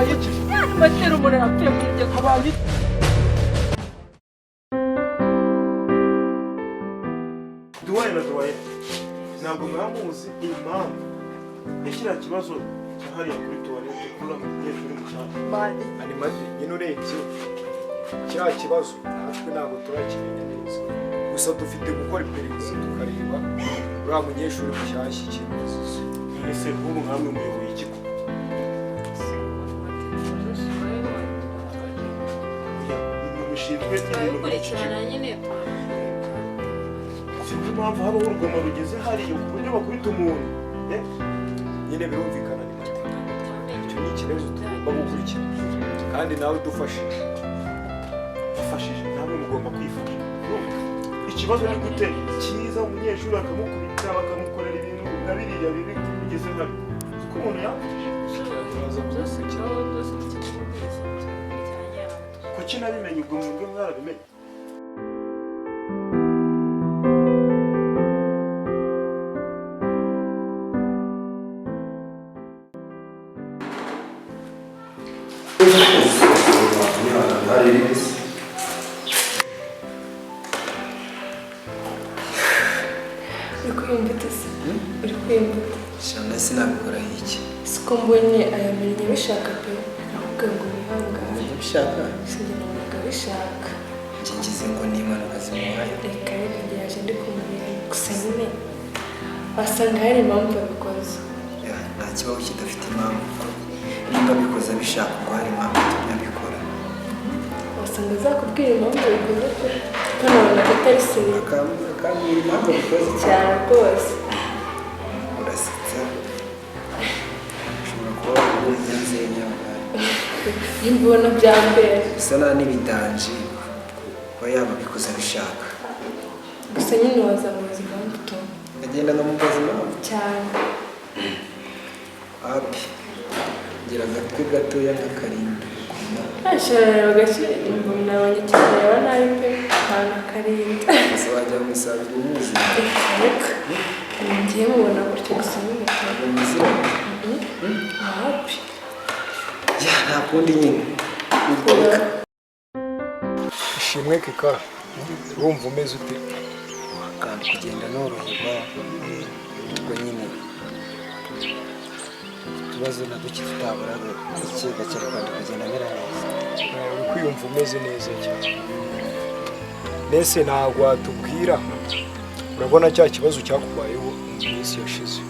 habaye iki batera umuntu yapfuye kurya habaye duwaye na duwaye ntabwo mwamuzi impamvu kiriya kibazo cyahariye kuri tuwarete kuri umunyeshuri mucyaro ari maze nyine urebye kiriya kibazo natwe ntabwo turakimenya neza gusa dufite gukora iperereza tukareba uriya munyeshuri mushyashya ikibazo ese nk'ubu nkamwe muyoboye ikigo mushinzwe gukurikirana nyine sinzi impamvu haba urugomo rugeze hariya ku buryo bakubita umuntu nyine birumvikana ni mate icyo ni ikibazo tugomba gukurikirana kandi nawe udufashije nawe mugomba kwifasha ikibazo ni gute cyiza umunyeshuri akamukubita bakamukorera ibintu nka biriya bibi bigeze hano kuko umuntu yapfuje kuki nabimenye ubwo mwebwe mwarabimenye uri kwiyumvita shanga sinabikora iki siko mbonye ayamenye bishaka pe ahubwo ngo wihangane bishaka sinjye nabonaga bishaka kigize ngo ni impanuka zimuhaye reka reka njye yaje ndi kumubwira gusa nyine wasanga hari impamvu yabikoze nta kibazo kidafite impamvu nimba abikoze abishaka ngo hari impamvu itumye abikora wasanga azakubwira impamvu yabikoze pe hano urabona ko atari seriye akambwira impamvu abikoze cyane rwose urasetsa ushobora kuba wabigenze nyamara imbona bya mbere bisa naho n'ibidanje kuba yaba abikoze abishaka gusa nyine wazamuza impamvu utuma agenda nkamubaza impamvu cyane hapi ngira agatwe gatoya nk'akarindwi ashobora gake nabonye cyane yaba nabi pe ahantu akarinda gusa wajya mu misanzu umuzi reka ngiye mubona gutyo gusa nyine umuzira hapi nta kundi nyine ishimwe keka urumva umeze ute kandi kugenda noroherwa ubwo nyine utubazo na duke tutaburaga gake gake kandi kugenda mera neza uri kwiyumva umeze neza cyane mbese ntabwo watubwira urabona cya kibazo cyakubayeho mu minsi yashize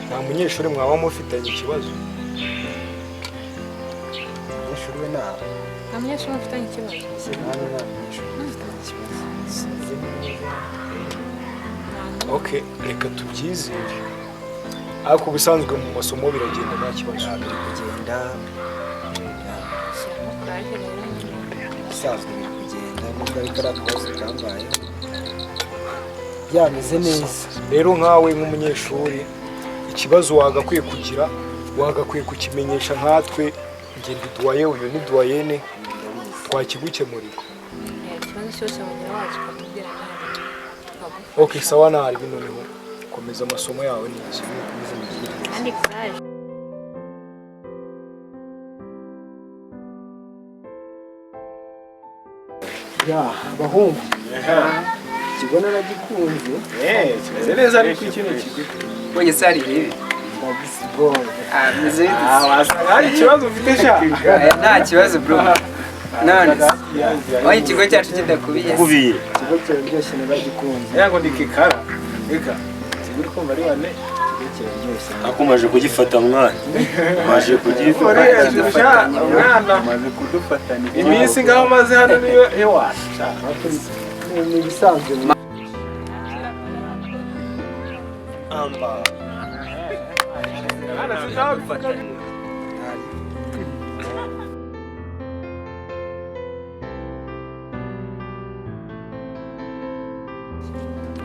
nta munyeshuri mwaba mufitanye ikibazo umunyeshuri we ntabwo nta munyeshuri ufitanye ikibazo hano nta munyeshuri ufitanye ikibazo okay reka tubyizere ariko ubusanzwe mu masomo biragenda nta kibazo biri kugenda bisanzwe biri kugenda nubwo ariko ari akabazo kambaye byameze neza rero nkawe nk'umunyeshuri ikibazo wagakwiye kugira wagakwiye kukimenyesha nkatwe ngende duwaye uyu ni duwayene twakigukemurira ikibazo cyose wongera wacu ukatubwira nawe okay sawa nari noneho komeza amasomo yawe neza kandi kuraje ya abahungu ikigo naragikunze kimeze neza ariko iki ni ikigo mbonye se hari ibibi ameze wasanga hari ikibazo ufite sha nta kibazo bro none aho ikigo cyacu kidakubiye ikigo kiraryoshye naragikunze yango ndi kikara reka kiguri kumva ari wane akumaje kugifata mwana maje kugifata mwana maze kudufatana iminsi ngaho maze hano niyo ewa ni ibisanzwe amba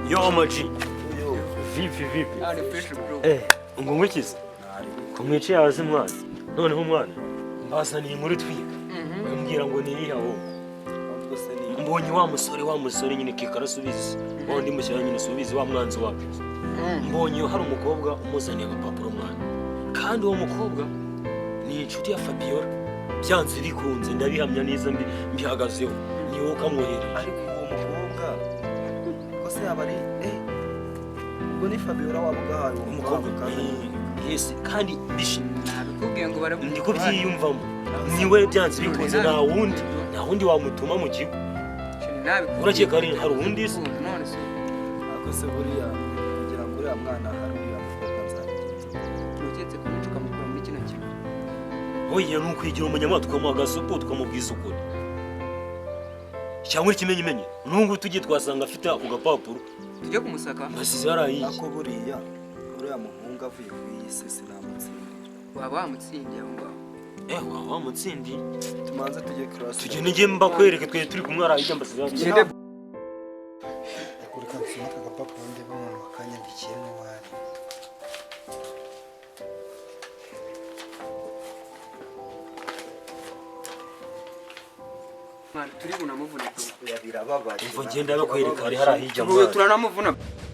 yo maji vipi ngo ngwikize kumwicaye hasi mwana noneho umwana mbasaniye inkuru twiga bambwira ngo ni iyaho mbonye wa musore nyine kikara subizi undi mushyira nyine subizi wa mwanzi wacu mbonye hari umukobwa umuzaniye agapapuro mwana kandi uwo mukobwa ni ni inshuti ya Fabiola byanze bikunze ndabihamya neza mbihagazeho ni wowe ukamwohereje ariko uwo mukobwa ko se yaba ari ubwo ni Fabiola waba ugahaye uwo umukobwa yesi kandi nabikubwiye ngo baravuga ndi kubyiyumvamo niwe byanze bikunze nta wundi wamutuma mu kigo urakeka hari uwundi se none se ako se buriya kugira ngo uriya mwana hari uriya mukobwa nzabigenza ugetse kumuca ukamukura muri kino kigo oya ni ukwigira umunyamahanga tukamuha agasopo tukamubwiza ukuri cyangwa ikimenyimenyi n'ubu tugiye twasanga afite ako gapapuro tujye kumusaka basize harayiye ako buriya uriya muhungu avuye ku iyi si sinamutsindira waba wamutsindiye aho ngaho waba wamutsindiye tumanze tujye class tugende njye mbakwereke twe turi kumwe harayiye mbasize harayiye kureka nsoma aka gapapuro ndeba umuntu wakanyandikiye n'uwari mwana turi bunamuvuna birababaye umva ngenda bakwereka hari harahiye mwana turanamuvuna